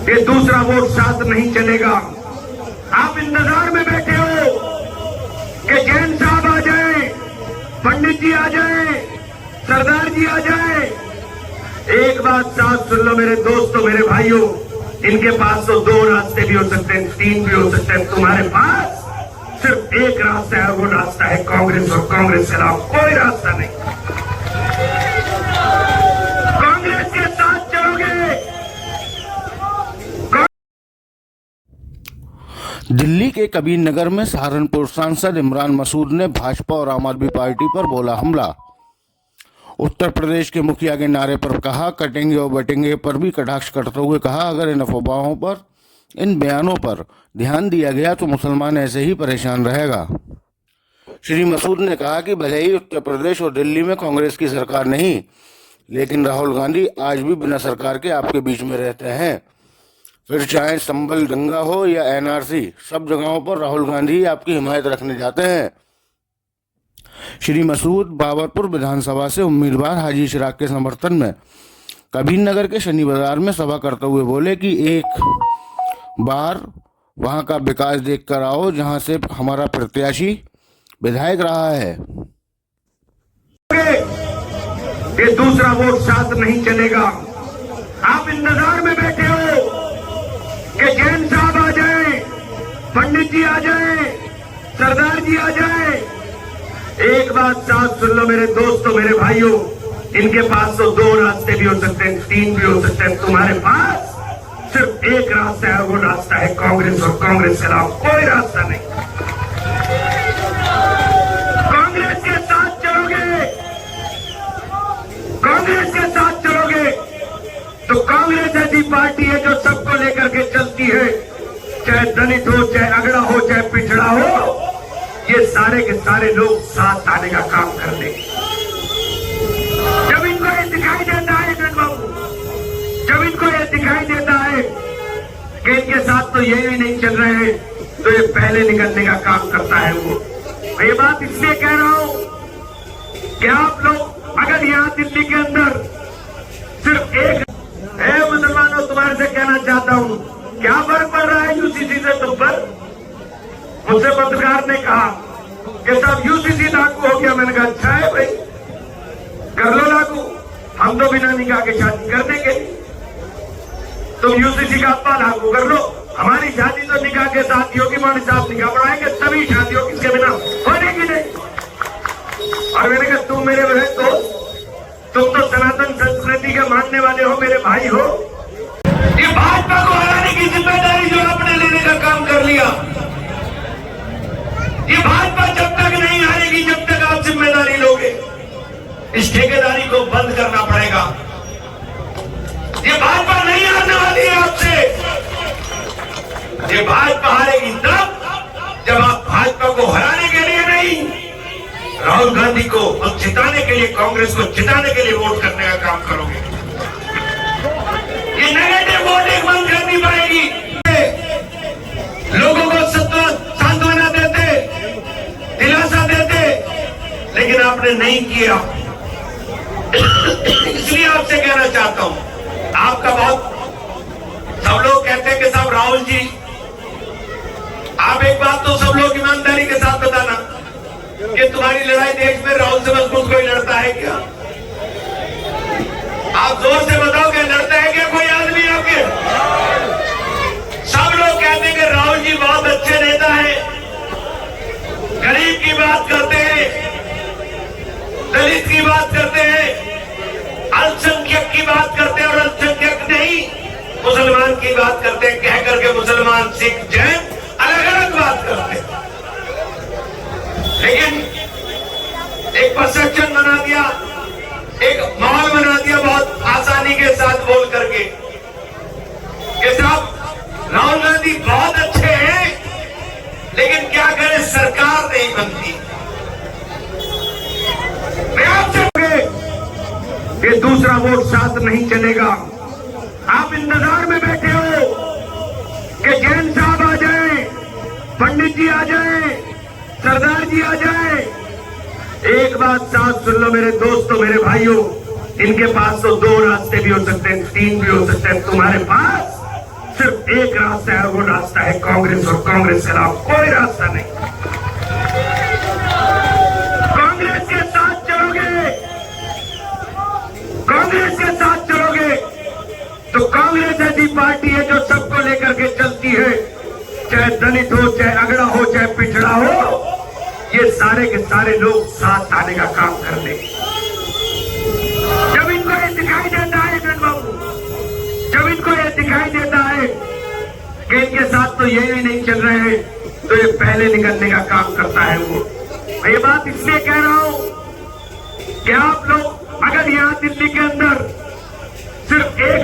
ये दूसरा वोट साथ नहीं चलेगा। आप इंतजार में बैठे हो कि जैन साहब आ जाए, पंडित जी आ जाए, सरदार जी आ जाए। एक बात साथ सुन लो मेरे दोस्तों, मेरे भाइयों, इनके पास तो दो रास्ते भी हो सकते हैं, तीन भी हो सकते हैं। तुम्हारे पास सिर्फ एक रास्ता है, वो रास्ता है कांग्रेस, और कांग्रेस के अलावा कोई रास्ता नहीं। कांग्रेस के साथ चलोगे। दिल्ली के कबीर नगर में सहारनपुर सांसद इमरान मसूद ने भाजपा और आम आदमी पार्टी पर बोला हमला। उत्तर प्रदेश के मुखिया के नारे पर कहा कटेंगे और बटेंगे पर भी कटाक्ष करते हुए कहा अगर इन अफवाहों पर, इन बयानों पर ध्यान दिया गया तो मुसलमान ऐसे ही परेशान रहेगा। श्री मसूद ने कहा कि भले ही उत्तर प्रदेश और दिल्ली में कांग्रेस की सरकार नहीं, लेकिन राहुल गांधी आज भी बिना सरकार के आपके बीच में रहते हैं। फिर चाहे संभल दंगा हो या एनआरसी, सब जगहों पर राहुल गांधी आपकी हिमायत रखने जाते हैं। श्री मसूद बाबरपुर विधानसभा से उम्मीदवार हाजी चिराग के समर्थन में कबीर नगर के शनि बाजार में सभा करते हुए बोले कि एक बार वहां का विकास देख कर आओ जहां से हमारा प्रत्याशी विधायक रहा है। ये दूसरा वोट साथ नहीं चलेगा। आप इंतजार में बैठे हो कि जैन साहब आ जाए, पंडित जी आ जाए, सरदार जी आ जाए। एक बात साथ सुन लो मेरे दोस्तों, मेरे भाइयों, इनके पास तो दो रास्ते भी हो सकते हैं, तीन भी हो सकते हैं। तुम्हारे पास सिर्फ एक रास्ता है, वो रास्ता है कांग्रेस, और कांग्रेस के अलावा कोई रास्ता नहीं। कांग्रेस के साथ चलोगे, कांग्रेस के साथ चलोगे तो कांग्रेस ऐसी पार्टी है जो सबको लेकर के चलती है, चाहे दलित हो, चाहे अगड़ा हो, चाहे पिछड़ा हो, ये सारे के सारे लोग साथ आने का काम कर देंगे। जब इनको ये दिखाई देता है बाबू, जब इनको ये दिखाई देता है कि इनके साथ तो ये भी नहीं चल रहे हैं, तो ये पहले निकलने का काम करता है। वो मैं ये बात इसलिए कह रहा हूं कि आप लोग अगर यहां दिल्ली के अंदर सिर्फ एक है, मुसलमानों तुम्हारे से कहना चाहता हूं, क्या फर्क पड़ रहा है यूसीसी से तुम पर? मुझसे पत्रकार ने कहा कि साहब यूसीसी लागू हो गया। मैंने कहा अच्छा है भाई, कर लो लागू, हम तो बिना निकाह के शादी कर देंगे। तुम यूसीसी का अपना लागू कर लो, हमारी शादी तो निकाह के साथ योगी मौर्य साहब निकाह बढ़ाएंगे, तभी शादी होगी, इसके बिना होने की नहीं। और मैंने कहा तुम मेरे बहन दोस्त, तुम तो सनातन संस्कृति के मानने वाले हो, मेरे भाई हो। ये भाजपा को हराने की जिम्मेदारी जो आपने लेने का काम कर लिया, ये भाजपा जब तक नहीं हारेगी जब तक आप जिम्मेदारी लोगे। इस ठेकेदारी को बंद करना पड़ेगा। ये भाजपा नहीं हारने वाली है आपसे। ये भाजपा हारेगी तब जब आप भाजपा को हराने के लिए नहीं, राहुल गांधी को जिताने के लिए, कांग्रेस को जिताने के लिए वोट करने का काम करोगे। ये नेगेटिव वोटिंग बंद करनी पड़ेगी। लोगों को सांत्वना देते, दिलासा देते, लेकिन आपने नहीं किया। इसलिए आपसे कहना चाहता हूं, आपका बहुत, सब लोग कहते हैं कि साहब राहुल जी, आप एक बात तो सब लोग ईमानदारी के साथ बताना कि तुम्हारी लड़ाई देश में राहुल से मजबूत कोई लड़ता है क्या? आप जोर से बताओ कि लड़ता है क्या कोई आदमी आपके? सब लोग कहते हैं कि राहुल जी बहुत अच्छे नेता हैं, गरीब की बात करते हैं, दलित की बात करते हैं, अल्पसंख्यक की बात करते हैं, और अल्पसंख्यक नहीं मुसलमान की बात करते हैं, कह करके मुसलमान, सिख, जैन अलग अलग बात करते हैं। लेकिन एक परसेप्शन बना दिया, एक माहौल बना दिया बहुत आसानी के साथ बोल करके कि साहब राहुल गांधी बहुत अच्छे हैं, लेकिन क्या करें सरकार नहीं बनती। मैं आपसे ये दूसरा वोट साथ नहीं चलेगा। आप इंतजार में बैठे हो कि जैन साहब आ जाए, पंडित जी आ जाए, सरदार जी आ जाए। एक बात साथ सुन लो मेरे दोस्तों, मेरे भाइयों, इनके पास तो दो रास्ते भी हो सकते हैं, तीन भी हो सकते हैं। तुम्हारे पास सिर्फ एक रास्ता है, वो रास्ता है कांग्रेस, और कांग्रेस के अलावा कोई रास्ता नहीं। कांग्रेस के साथ चलोगे, कांग्रेस के साथ चलोगे तो कांग्रेस ऐसी पार्टी है जो सबको लेकर के चलती है, चाहे दलित हो, चाहे अगड़ा हो, चाहे पिछड़ा हो, ये सारे के सारे लोग साथ आने का काम कर ले। जब इनको ये दिखाई देता है बाबू, जब इनको ये दिखाई देता है कि इनके साथ तो ये भी नहीं चल रहे हैं, तो ये पहले निकलने का काम करता है वो। मैं ये बात इसलिए कह रहा हूं कि आप लोग अगर यहां दिल्ली के अंदर सिर्फ एक